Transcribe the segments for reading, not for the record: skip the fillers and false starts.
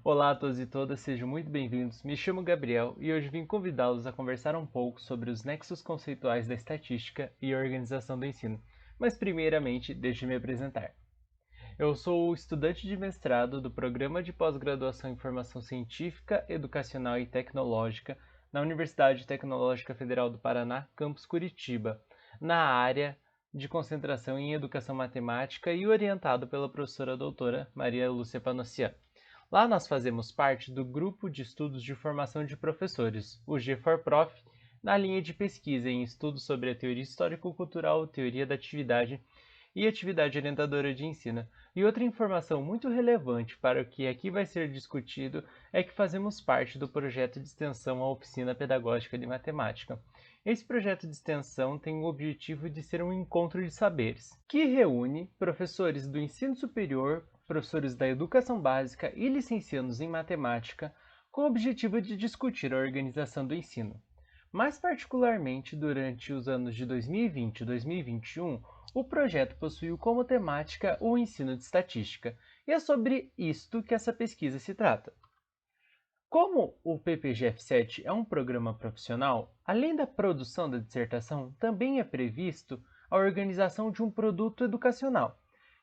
Olá a todos e todas, sejam muito bem-vindos. Me chamo Gabriel e hoje vim convidá-los a conversar um pouco sobre os nexos conceituais da estatística e organização do ensino. Mas primeiramente, deixe-me apresentar. Eu sou estudante de mestrado do Programa de Pós-Graduação em Formação Científica, Educacional e Tecnológica na Universidade Tecnológica Federal do Paraná, campus Curitiba, na área de concentração em Educação Matemática e orientado pela professora doutora Maria Lúcia Panossian. Lá nós fazemos parte do Grupo de Estudos de Formação de Professores, o G4Prof, na linha de pesquisa em estudos sobre a teoria histórico-cultural, teoria da atividade e atividade orientadora de ensino. E outra informação muito relevante para o que aqui vai ser discutido é que fazemos parte do projeto de extensão à Oficina Pedagógica de Matemática. Esse projeto de extensão tem o objetivo de ser um encontro de saberes, que reúne professores do ensino superior, professores da educação básica e licenciados em matemática, com o objetivo de discutir a organização do ensino. Mais particularmente, durante os anos de 2020 e 2021, o projeto possuiu como temática o ensino de estatística, e é sobre isto que essa pesquisa se trata. Como o PPGF7 é um programa profissional, além da produção da dissertação, também é previsto a organização de um produto educacional,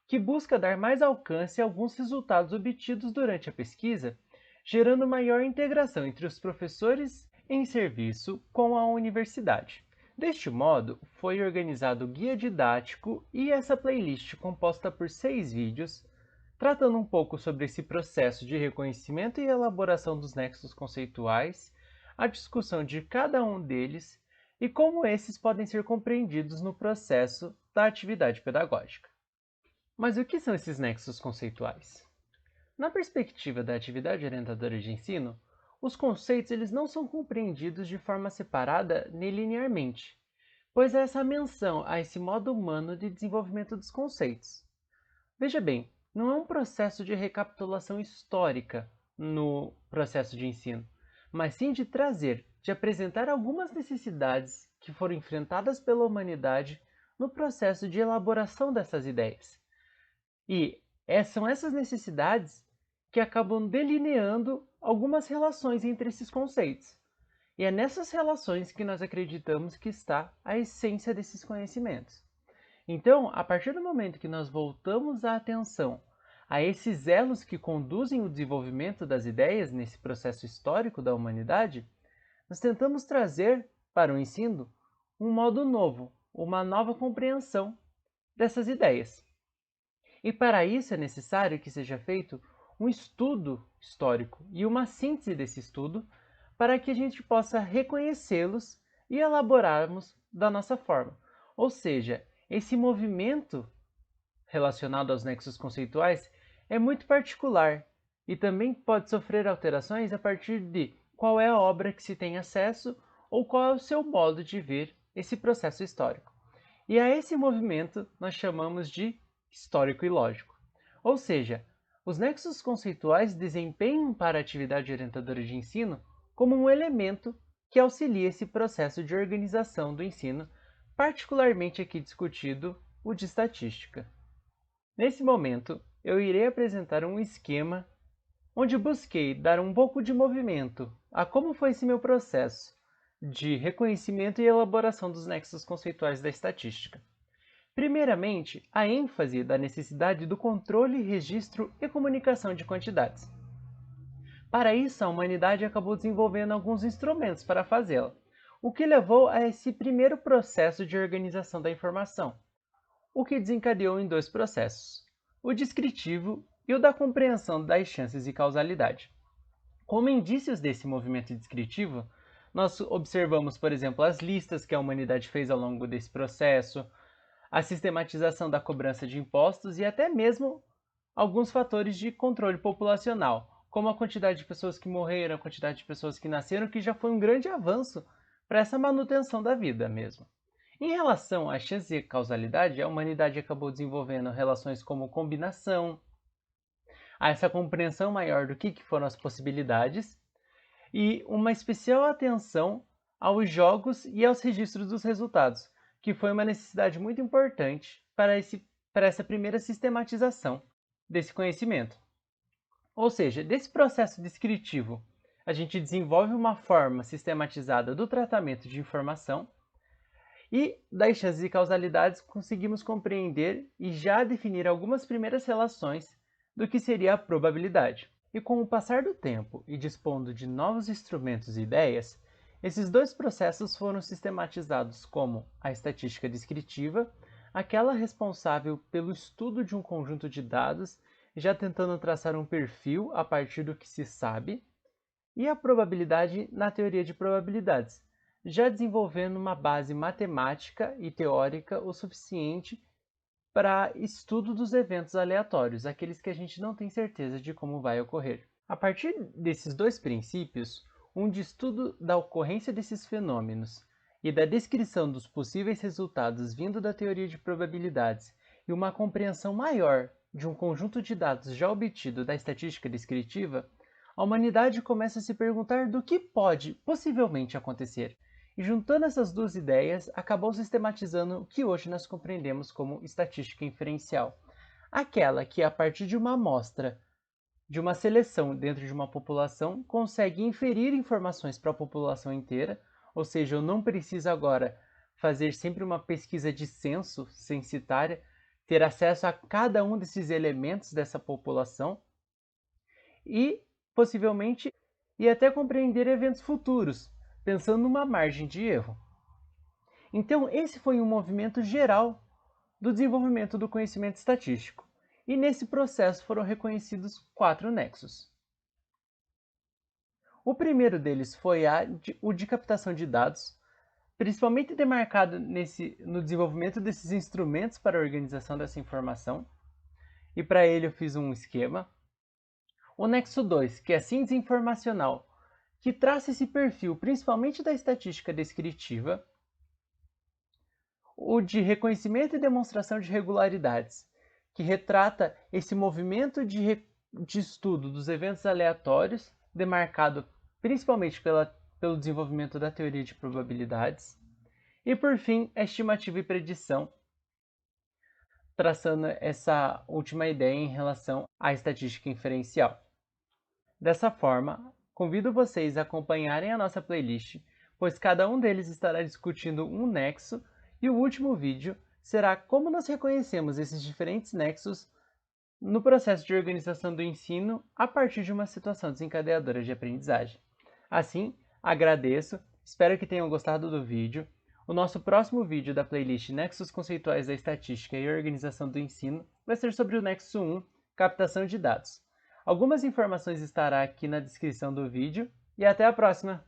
que busca dar mais alcance a alguns resultados obtidos durante a pesquisa, gerando maior integração entre os professores em serviço com a universidade. Deste modo, foi organizado o guia didático e essa playlist composta por 6 vídeos, tratando um pouco sobre esse processo de reconhecimento e elaboração dos nexos conceituais, a discussão de cada um deles e como esses podem ser compreendidos no processo da atividade pedagógica. Mas o que são esses nexos conceituais? Na perspectiva da atividade orientadora de ensino, os conceitos eles não são compreendidos de forma separada nem linearmente, pois há essa menção a esse modo humano de desenvolvimento dos conceitos. Veja bem, não é um processo de recapitulação histórica no processo de ensino, mas sim de apresentar algumas necessidades que foram enfrentadas pela humanidade no processo de elaboração dessas ideias. E são essas necessidades que acabam delineando algumas relações entre esses conceitos. E é nessas relações que nós acreditamos que está a essência desses conhecimentos. Então, a partir do momento que nós voltamos a atenção a esses elos que conduzem o desenvolvimento das ideias nesse processo histórico da humanidade, nós tentamos trazer para o ensino um modo novo, uma nova compreensão dessas ideias. E para isso é necessário que seja feito um estudo histórico e uma síntese desse estudo para que a gente possa reconhecê-los e elaborarmos da nossa forma. Ou seja, esse movimento relacionado aos nexos conceituais é muito particular e também pode sofrer alterações a partir de qual é a obra que se tem acesso ou qual é o seu modo de ver esse processo histórico. E a esse movimento nós chamamos de histórico e lógico. Ou seja, os nexos conceituais desempenham para a atividade orientadora de ensino como um elemento que auxilia esse processo de organização do ensino, particularmente aqui discutido o de estatística. Nesse momento, eu irei apresentar um esquema onde busquei dar um pouco de movimento a como foi esse meu processo de reconhecimento e elaboração dos nexos conceituais da estatística. Primeiramente, a ênfase da necessidade do controle, registro e comunicação de quantidades. Para isso, a humanidade acabou desenvolvendo alguns instrumentos para fazê-la, o que levou a esse primeiro processo de organização da informação, o que desencadeou em 2 processos, o descritivo e o da compreensão das chances e causalidade. Como indícios desse movimento descritivo, nós observamos, por exemplo, as listas que a humanidade fez ao longo desse processo, a sistematização da cobrança de impostos e até mesmo alguns fatores de controle populacional, como a quantidade de pessoas que morreram, a quantidade de pessoas que nasceram, que já foi um grande avanço para essa manutenção da vida mesmo. Em relação à chance e causalidade, a humanidade acabou desenvolvendo relações como combinação, a essa compreensão maior do que foram as possibilidades e uma especial atenção aos jogos e aos registros dos resultados, que foi uma necessidade muito importante para essa primeira sistematização desse conhecimento. Ou seja, desse processo descritivo, a gente desenvolve uma forma sistematizada do tratamento de informação e das chances e causalidades conseguimos compreender e já definir algumas primeiras relações do que seria a probabilidade. E com o passar do tempo e dispondo de novos instrumentos e ideias, esses dois processos foram sistematizados como a estatística descritiva, aquela responsável pelo estudo de um conjunto de dados, já tentando traçar um perfil a partir do que se sabe, e a probabilidade na teoria de probabilidades, já desenvolvendo uma base matemática e teórica o suficiente para estudo dos eventos aleatórios, aqueles que a gente não tem certeza de como vai ocorrer. A partir desses dois princípios, um de estudo da ocorrência desses fenômenos e da descrição dos possíveis resultados vindo da teoria de probabilidades e uma compreensão maior de um conjunto de dados já obtido da estatística descritiva, a humanidade começa a se perguntar do que pode possivelmente acontecer. E juntando essas duas ideias, acabou sistematizando o que hoje nós compreendemos como estatística inferencial. Aquela que, a partir de uma amostra, de uma seleção dentro de uma população, consegue inferir informações para a população inteira, ou seja, eu não preciso agora fazer sempre uma pesquisa de censo censitária, ter acesso a cada um desses elementos dessa população e, possivelmente, e até compreender eventos futuros, pensando numa margem de erro. Então, esse foi um movimento geral do desenvolvimento do conhecimento estatístico, e nesse processo foram reconhecidos 4 nexos. O primeiro deles foi o de captação de dados, principalmente demarcado no desenvolvimento desses instrumentos para a organização dessa informação, e para ele eu fiz um esquema. O nexo 2, que é a síntese informacional, que traça esse perfil principalmente da estatística descritiva. O de reconhecimento e demonstração de regularidades, que retrata esse movimento de estudo dos eventos aleatórios, demarcado principalmente pelo desenvolvimento da teoria de probabilidades. E, por fim, a estimativa e predição, traçando essa última ideia em relação à estatística inferencial. Dessa forma, convido vocês a acompanharem a nossa playlist, pois cada um deles estará discutindo um nexo e o último vídeo será como nós reconhecemos esses diferentes nexos no processo de organização do ensino a partir de uma situação desencadeadora de aprendizagem. Assim, agradeço, espero que tenham gostado do vídeo. O nosso próximo vídeo da playlist Nexos Conceituais da Estatística e Organização do Ensino vai ser sobre o Nexo 1, Captação de Dados. Algumas informações estarão aqui na descrição do vídeo e até a próxima!